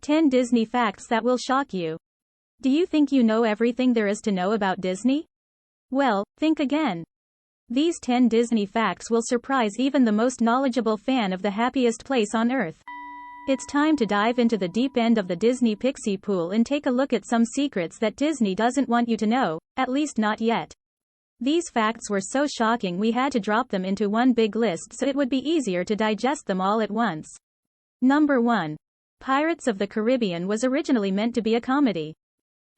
10 Disney facts that will shock you. Do you think you know everything there is to know about Disney? Well, think again. These 10 Disney facts will surprise even the most knowledgeable fan of the happiest place on earth. It's time to dive into the deep end of the Disney pixie pool and take a look at some secrets that Disney doesn't want you to know, at least not yet. These facts were so shocking we had to drop them into one big list so it would be easier to digest them all at once. Number 1. Pirates of the Caribbean was originally meant to be a comedy.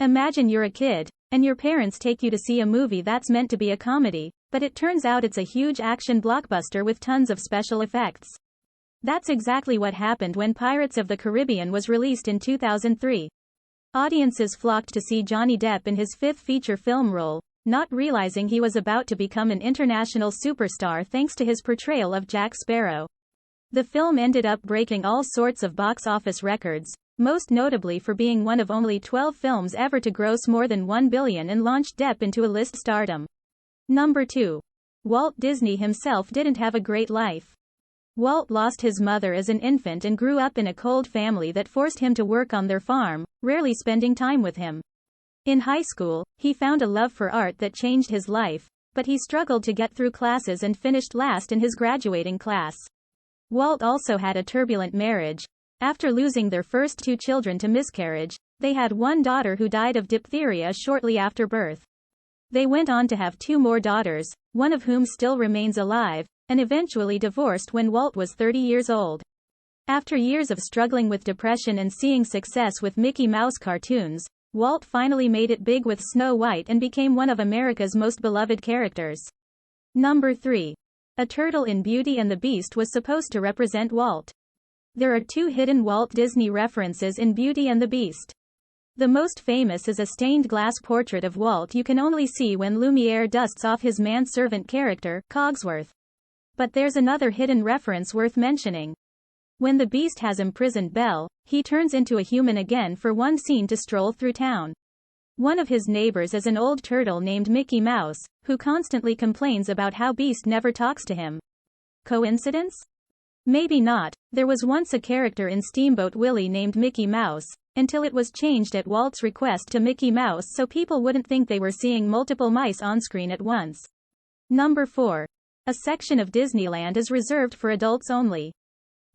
Imagine you're a kid, and your parents take you to see a movie that's meant to be a comedy, but it turns out it's a huge action blockbuster with tons of special effects. That's exactly what happened when Pirates of the Caribbean was released in 2003. Audiences flocked to see Johnny Depp in his fifth feature film role, not realizing he was about to become an international superstar thanks to his portrayal of Jack Sparrow. The film ended up breaking all sorts of box office records, most notably for being one of only 12 films ever to gross more than $1 billion and launch Depp into A-list stardom. Number 2. Walt Disney himself didn't have a great life. Walt lost his mother as an infant and grew up in a cold family that forced him to work on their farm, rarely spending time with him. In high school, he found a love for art that changed his life, but he struggled to get through classes and finished last in his graduating class. Walt also had a turbulent marriage. After losing their first 2 children to miscarriage, they had one daughter who died of diphtheria shortly after birth. They went on to have 2 more daughters, one of whom still remains alive, and eventually divorced when Walt was 30 years old. After years of struggling with depression and seeing success with Mickey Mouse cartoons, Walt finally made it big with Snow White and became one of America's most beloved characters. Number 3. A turtle in Beauty and the Beast was supposed to represent Walt. There are 2 hidden Walt Disney references in Beauty and the Beast. The most famous is a stained glass portrait of Walt you can only see when Lumiere dusts off his manservant character, Cogsworth. But there's another hidden reference worth mentioning. When the Beast has imprisoned Belle, he turns into a human again for one scene to stroll through town. One of his neighbors is an old turtle named Mickey Mouse, who constantly complains about how Beast never talks to him. Coincidence? Maybe not. There was once a character in Steamboat Willie named Mickey Mouse, until it was changed at Walt's request to Mickey Mouse so people wouldn't think they were seeing multiple mice on screen at once. Number 4. A section of Disneyland is reserved for adults only.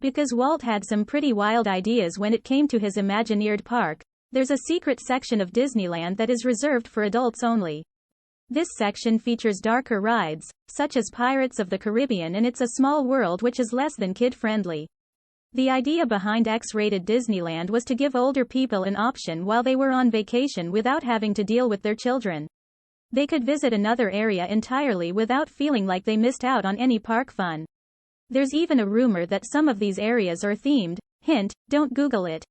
Because Walt had some pretty wild ideas when it came to his Imagineered park, there's a secret section of Disneyland that is reserved for adults only. This section features darker rides, such as Pirates of the Caribbean and It's a Small World, which is less than kid-friendly. The idea behind X-rated Disneyland was to give older people an option while they were on vacation without having to deal with their children. They could visit another area entirely without feeling like they missed out on any park fun. There's even a rumor that some of these areas are themed. Hint, don't Google it.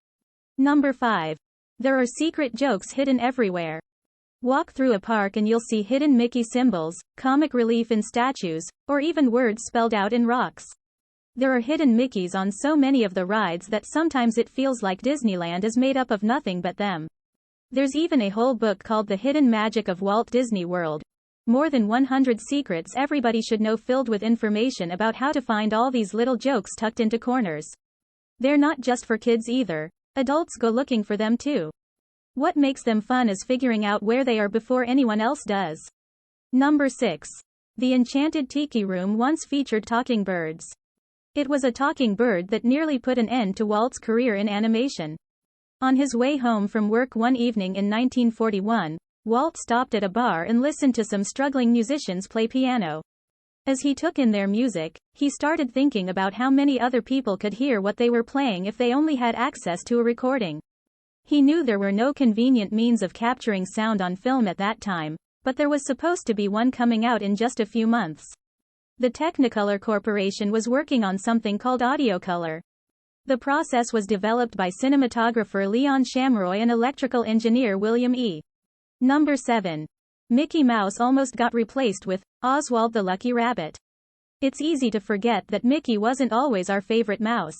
Number 5. There are secret jokes hidden everywhere. Walk through a park and you'll see hidden Mickey symbols, comic relief in statues, or even words spelled out in rocks. There are hidden Mickeys on so many of the rides that sometimes it feels like Disneyland is made up of nothing but them. There's even a whole book called The Hidden Magic of Walt Disney World. More than 100 secrets everybody should know, filled with information about how to find all these little jokes tucked into corners. They're not just for kids either. Adults go looking for them too. What makes them fun is figuring out where they are before anyone else does. Number 6. The Enchanted Tiki Room once featured talking birds. It was a talking bird that nearly put an end to Walt's career in animation. On his way home from work one evening in 1941, Walt stopped at a bar and listened to some struggling musicians play piano. As he took in their music, he started thinking about how many other people could hear what they were playing if they only had access to a recording. He knew there were no convenient means of capturing sound on film at that time, but there was supposed to be one coming out in just a few months. The Technicolor Corporation was working on something called Audiocolor. The process was developed by cinematographer Leon Shamroy and electrical engineer William E. Number 7. Mickey Mouse almost got replaced with Oswald the Lucky Rabbit. It's easy to forget that Mickey wasn't always our favorite mouse.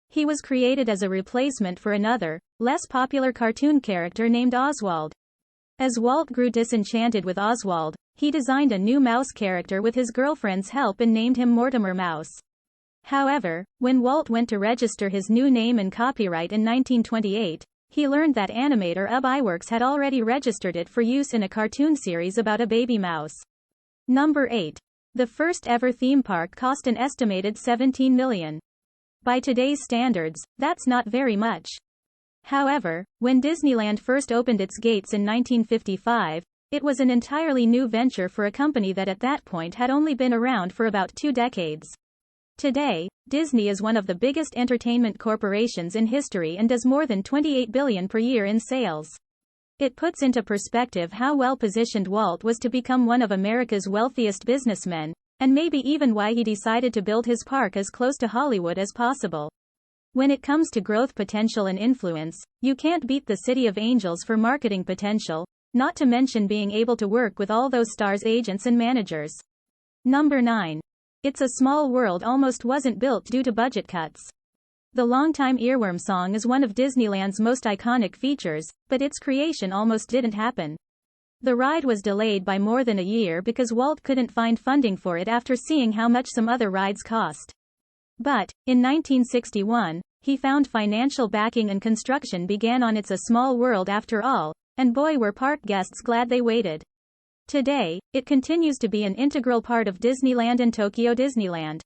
He was created as a replacement for another, less popular cartoon character named Oswald. As Walt grew disenchanted with Oswald, he designed a new mouse character with his girlfriend's help and named him Mortimer Mouse. However, when Walt went to register his new name and copyright in 1928, he learned that animator Ub Iwerks had already registered it for use in a cartoon series about a baby mouse. Number 8. The first ever theme park cost an estimated $17 million. By today's standards, that's not very much. However, when Disneyland first opened its gates in 1955, it was an entirely new venture for a company that at that point had only been around for about 2 decades. Today, Disney is one of the biggest entertainment corporations in history and does more than $28 billion per year in sales. It puts into perspective how well-positioned Walt was to become one of America's wealthiest businessmen, and maybe even why he decided to build his park as close to Hollywood as possible. When it comes to growth potential and influence, you can't beat the City of Angels for marketing potential, not to mention being able to work with all those stars' agents and managers. Number 9. It's a Small World almost wasn't built due to budget cuts. The longtime earworm song is one of Disneyland's most iconic features, but its creation almost didn't happen. The ride was delayed by more than a year because Walt couldn't find funding for it after seeing how much some other rides cost. But, in 1961, he found financial backing and construction began on It's a Small World after all, and boy were park guests glad they waited. Today, it continues to be an integral part of Disneyland and Tokyo Disneyland.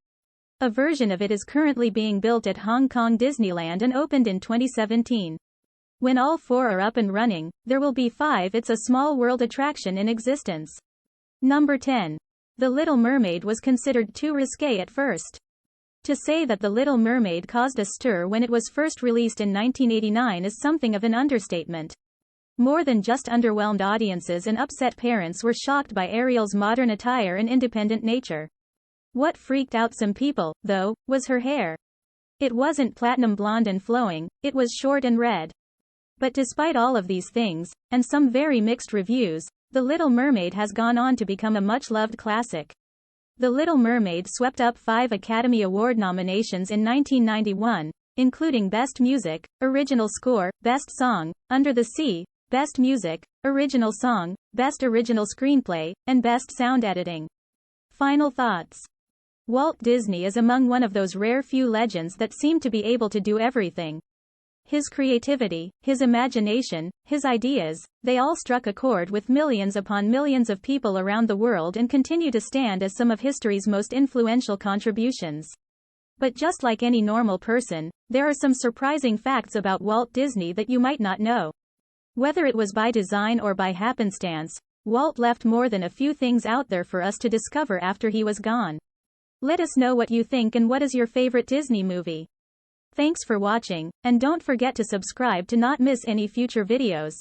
A version of it is currently being built at Hong Kong Disneyland and opened in 2017. When all 4 are up and running, there will be 5 It's a Small World attraction in existence. Number 10. The Little Mermaid was considered too risque at first. To say that The Little Mermaid caused a stir when it was first released in 1989 is something of an understatement. More than just underwhelmed audiences and upset parents were shocked by Ariel's modern attire and independent nature. What freaked out some people, though, was her hair. It wasn't platinum blonde and flowing, it was short and red. But despite all of these things, and some very mixed reviews, The Little Mermaid has gone on to become a much-loved classic. The Little Mermaid swept up 5 Academy Award nominations in 1991, including Best Music, Original Score, Best Song, Under the Sea, Best Music, Original Song, Best Original Screenplay, and Best Sound Editing. Final thoughts. Walt Disney is among one of those rare few legends that seem to be able to do everything. His creativity, his imagination, his ideas, they all struck a chord with millions upon millions of people around the world and continue to stand as some of history's most influential contributions. But just like any normal person, there are some surprising facts about Walt Disney that you might not know. Whether it was by design or by happenstance, Walt left more than a few things out there for us to discover after he was gone. Let us know what you think and what is your favorite Disney movie. Thanks for watching, and don't forget to subscribe to not miss any future videos.